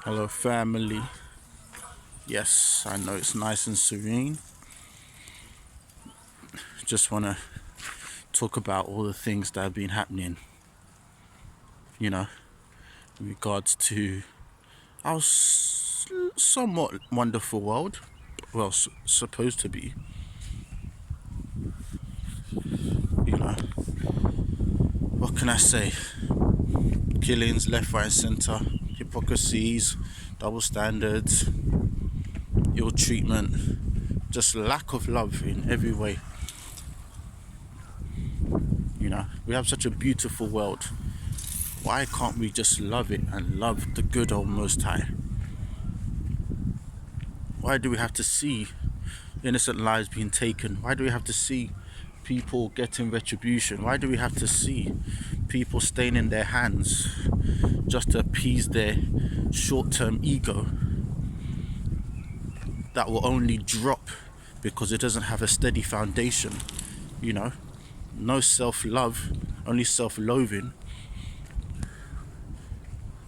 Hello, family. Yes, I know it's nice and serene. Just want to talk about all the things that have been happening, you know, in regards to our somewhat wonderful world. Well, supposed to be, you know. What can I say? Killings left, right, and centre, hypocrisies, double standards, ill treatment, just lack of love in every way. We have such a beautiful world. Why can't we just love it and love the good old Most High? Why do we have to see innocent lives being taken? Why do we have to see people getting retribution? Why do we have to see people staining their hands just to appease their short-term ego that will only drop because it doesn't have a steady foundation? No self-love, only self-loathing.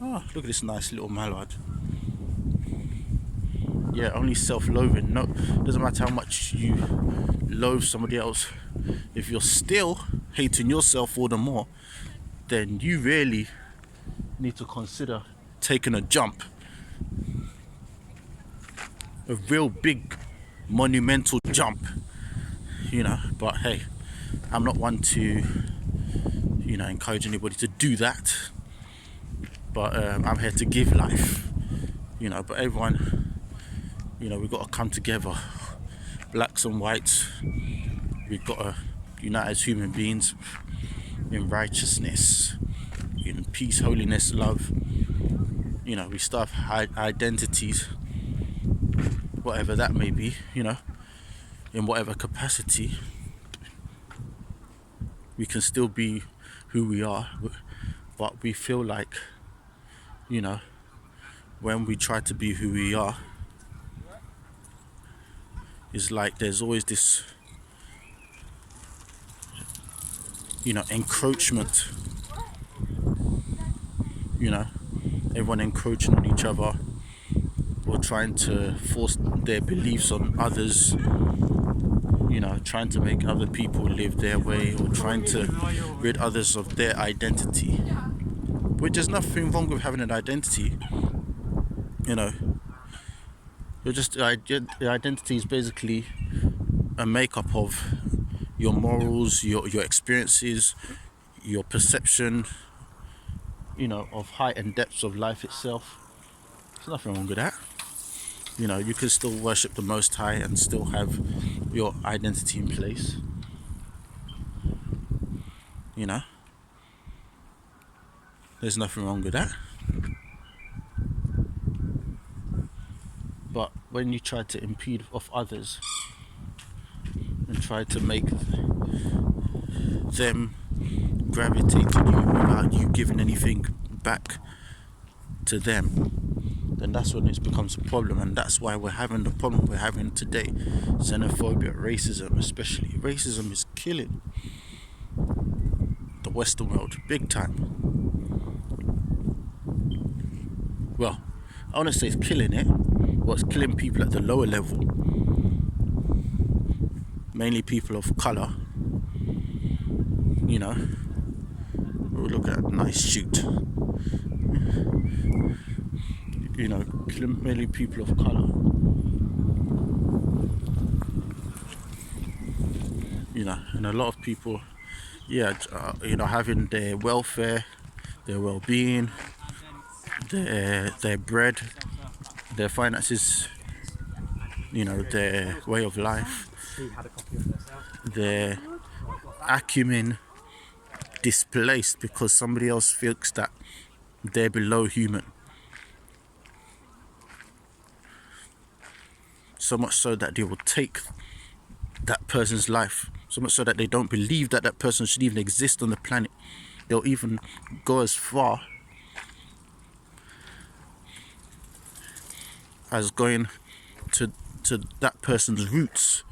Oh, look at this nice little mallard. Yeah, only self-loathing. No, doesn't matter how much you loathe somebody else. If you're still hating yourself all the more, then you really need to consider taking a jump. A real big, monumental jump. But hey, I'm not one to, encourage anybody to do that. But I'm here to give life. But everyone, we've got to come together. Blacks and whites, we've got to unite as human beings in righteousness, in peace, holiness, love. We still have identities, whatever that may be, in whatever capacity. We can still be who we are, but we feel like, when we try to be who we are, it's like there's always this, encroachment. Everyone encroaching on each other or trying to force their beliefs on others, trying to make other people live their way or trying to rid others of their identity. Which there's nothing wrong with having an identity. Your identity is basically a makeup of your morals, your experiences, your perception, of height and depths of life itself. There's nothing wrong with that. You can still worship the Most High and still have your identity in place. There's nothing wrong with that. But when you try to impede off others and try to make them gravitate to you without you giving anything back to them, then that's when it becomes a problem. And that's why we're having the problem we're having today. Xenophobia, racism especially. Racism is killing the Western world big time. Well, I want to say it's killing it, but it's killing people at the lower level, mainly people of colour. Oh, look at that nice shoot. Killing mainly people of colour. And a lot of people, having their welfare, their well-being, their bread, their finances, their way of life, their acumen displaced because somebody else thinks that they're below human. So much so that they will take that person's life. So much so that they don't believe that that person should even exist on the planet. They'll even go as far as going to that person's roots,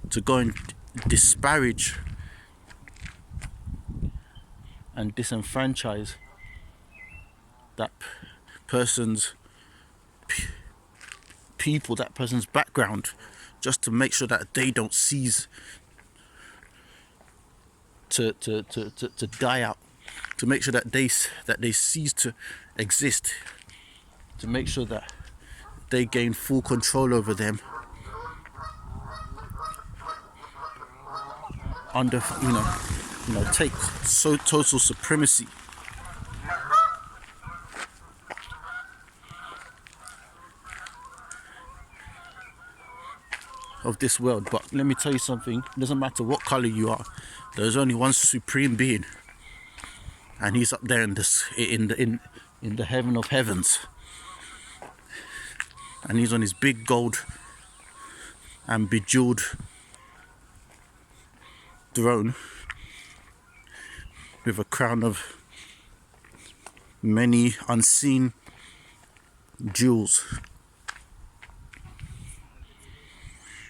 to go and disparage and disenfranchise that person's people, that person's background, just to make sure that they don't cease to die out, to make sure that they cease to exist, to make sure that they gain full control over them under, take so total supremacy. Of this world. But let me tell you something, it doesn't matter what color you are, there's only one supreme being, and he's up there in the heaven of heavens, and he's on his big gold and bejeweled throne with a crown of many unseen jewels.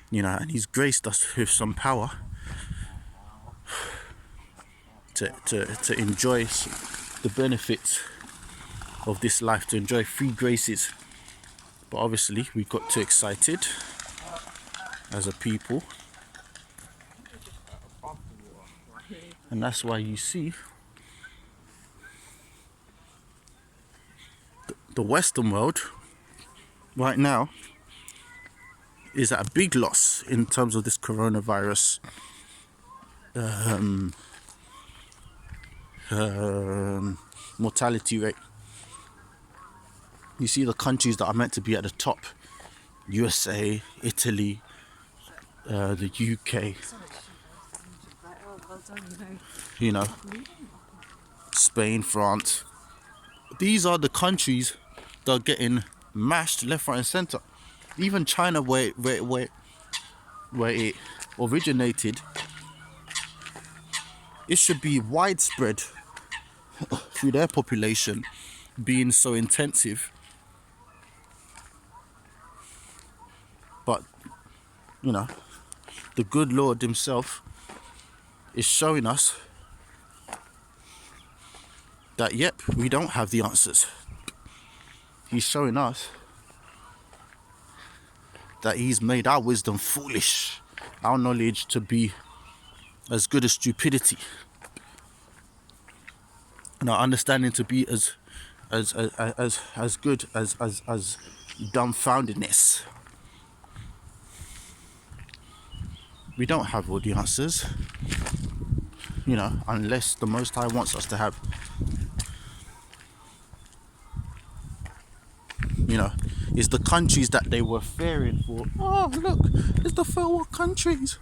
And he's graced us with some power to enjoy the benefits of this life, to enjoy free graces. But obviously we got too excited as a people, and that's why you see the Western world right now is at a big loss in terms of this coronavirus mortality rate. You see the countries that are meant to be at the top, USA, Italy, the UK, Spain, France. These are the countries that are getting mashed left, right and center. Even China, where it originated, it should be widespread through their population being so intensive. But, the good Lord himself is showing us that, yep, we don't have the answers. He's showing us that he's made our wisdom foolish, our knowledge to be as good as stupidity, and our understanding to be as good as dumbfoundedness. We don't have all the answers, unless the Most High wants us to have. It's the countries that they were fearing for. Oh, look, it's the third world countries.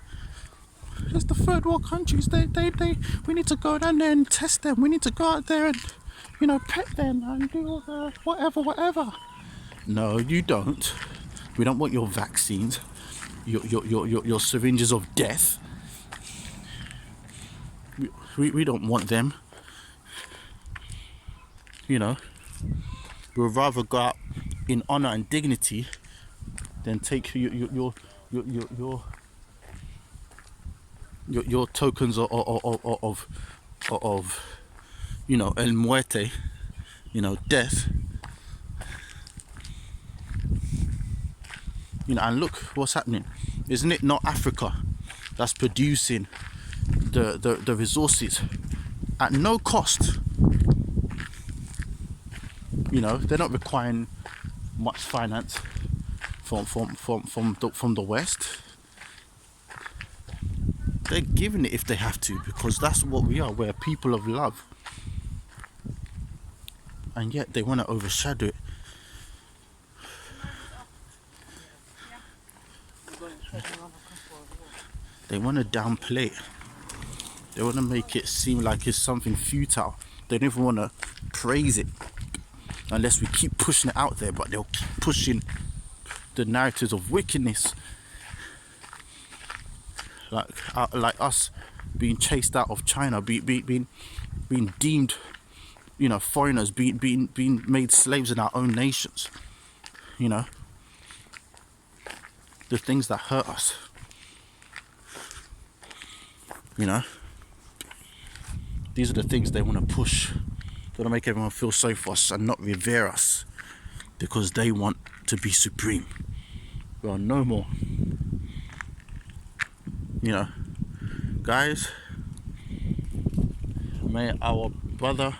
It's the third world countries. We need to go down there and test them. We need to go out there and, pet them and do all the whatever. No, you don't. We don't want your vaccines, your syringes of death. We don't want them. We'd rather go out in honor and dignity than take your tokens of el muerte, death. And look what's happening. Isn't it not Africa that's producing the resources at no cost? They're not requiring much finance from the West. They're giving it if they have to, because that's what we are. We're people of love, and yet they want to overshadow it. They want to downplay it. They want to make it seem like it's something futile. They don't even want to praise it unless we keep pushing it out there, but they'll keep pushing the narratives of wickedness, like us being chased out of China, being deemed, foreigners, being made slaves in our own nations. The things that hurt us. These are the things they want to push. They want to make everyone feel sorry for us and not revere us, because they want to be supreme. Well, no more. You know, guys, may our brother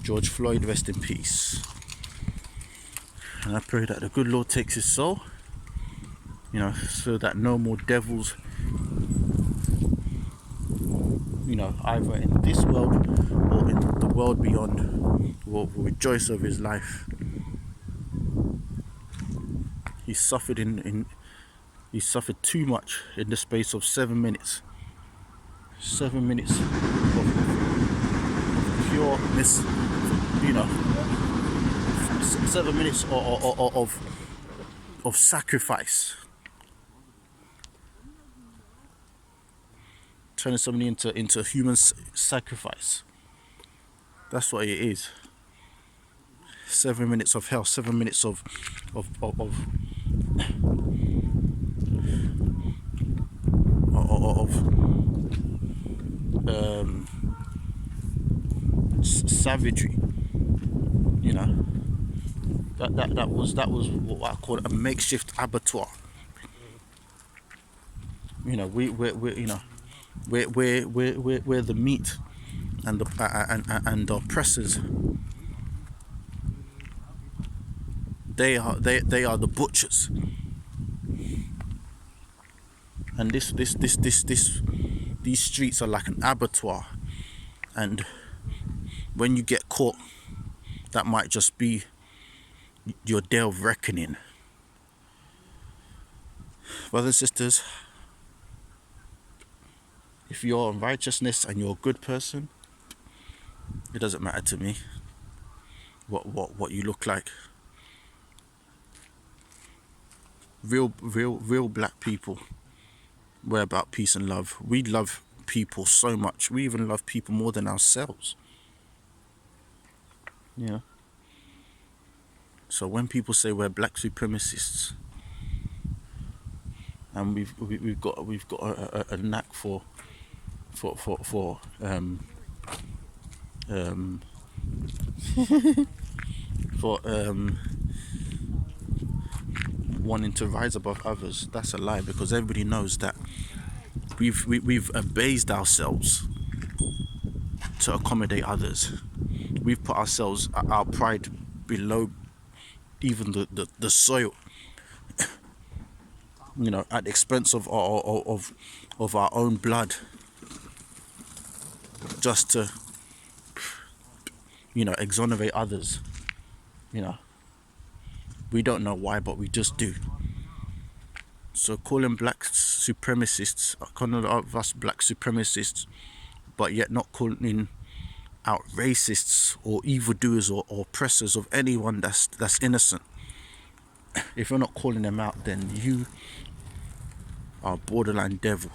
George Floyd rest in peace. And I pray that the good Lord takes his soul, you know, so that no more devils, you know, either in this world or in the world beyond, will rejoice over his life. He suffered he suffered too much in the space of 7 minutes. 7 minutes of pure you know, 7 minutes of sacrifice. Turning somebody into human sacrifice. That's what it is. 7 minutes of hell, 7 minutes of savagery. You know, that was what I call a makeshift abattoir. You know, we're you know, we're the meat and the oppressors. They are the butchers. And these streets are like an abattoir, and when you get caught, that might just be your day of reckoning. Brothers and sisters, if you're in righteousness and you're a good person, it doesn't matter to me what you look like. Real black people, we're about peace and love. We love people so much. We even love people more than ourselves. Yeah. So when people say we're black supremacists, and we've got a knack for wanting to rise above others, that's a lie, because everybody knows that we've abased ourselves to accommodate others. We've put ourselves, our pride, below even the soil, you know, at the expense of our own blood, just to, you know, exonerate others. You know, we don't know why, but we just do. So calling black supremacists, calling us black supremacists, but yet not calling out racists or evildoers or oppressors of anyone that's innocent. If you're not calling them out, then you are a borderline devil.